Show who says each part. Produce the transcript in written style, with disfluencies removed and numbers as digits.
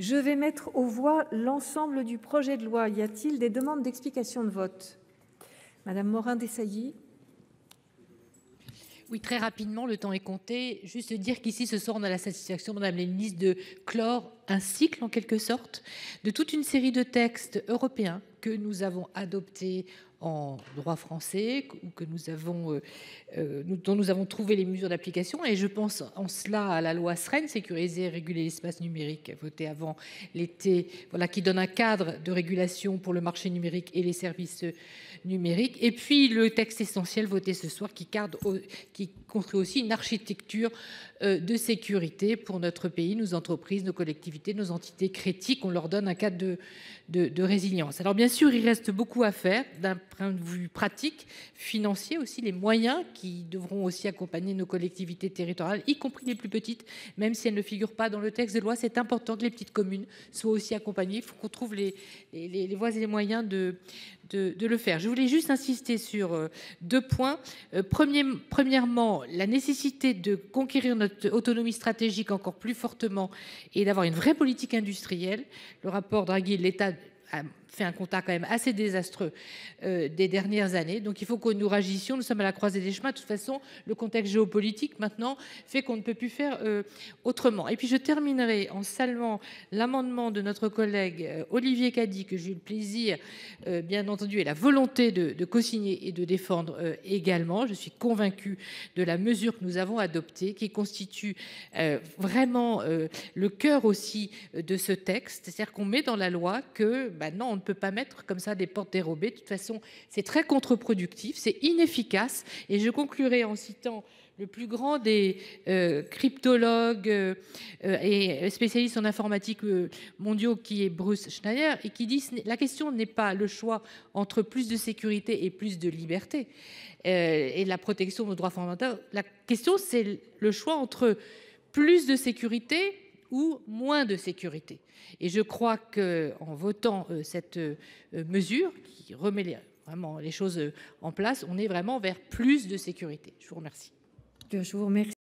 Speaker 1: Je vais mettre aux voix l'ensemble du projet de loi. Y a-t-il des demandes d'explication de vote? Madame Morin-Desailly.
Speaker 2: Oui, très rapidement, le temps est compté. Juste dire qu'ici, ce soir, on a la satisfaction, Madame la ministre, de clore un cycle, en quelque sorte, de toute une série de textes européens que nous avons adoptés en droit français ou que dont nous avons trouvé les mesures d'application. Et je pense en cela à la loi SREN, sécuriser et réguler l'espace numérique, votée avant l'été, voilà, qui donne un cadre de régulation pour le marché numérique et les services numériques. Et puis le texte essentiel voté ce soir qui construit aussi une architecture de sécurité pour notre pays, nos entreprises, nos collectivités, nos entités critiques. On leur donne un cadre de résilience. Alors bien sûr, il reste beaucoup à faire d'un point de vue pratique, financier aussi, les moyens qui devront aussi accompagner nos collectivités territoriales, y compris les plus petites, même si elles ne figurent pas dans le texte de loi. C'est important que les petites communes soient aussi accompagnées. Il faut qu'on trouve les voies et les moyens de le faire. Je voulais juste insister sur deux points. Premièrement, la nécessité de conquérir notre autonomie stratégique encore plus fortement et d'avoir une vraie politique industrielle. Le rapport Draghi, l'État a fait un constat quand même assez désastreux des dernières années. Donc il faut que nous réagissions. Nous sommes à la croisée des chemins. De toute façon, le contexte géopolitique maintenant fait qu'on ne peut plus faire autrement. Et puis je terminerai en saluant l'amendement de notre collègue Olivier Cadic, que j'ai eu le plaisir, bien entendu, et la volonté de co-signer et de défendre également. Je suis convaincue de la mesure que nous avons adoptée, qui constitue vraiment le cœur aussi de ce texte. C'est-à-dire qu'on met dans la loi que non, on ne peut pas mettre comme ça des portes dérobées. De toute façon, c'est très contre-productif, c'est inefficace. Et je conclurai en citant le plus grand des cryptologues et spécialistes en informatique mondiaux, qui est Bruce Schneier, et qui dit la question n'est pas le choix entre plus de sécurité et plus de liberté et la protection de nos droits fondamentaux. La question, c'est le choix entre plus de sécurité ou moins de sécurité. Et je crois qu'en votant cette mesure qui remet vraiment les choses en place, on est vraiment vers plus de sécurité. Je vous remercie.
Speaker 1: Je vous remercie.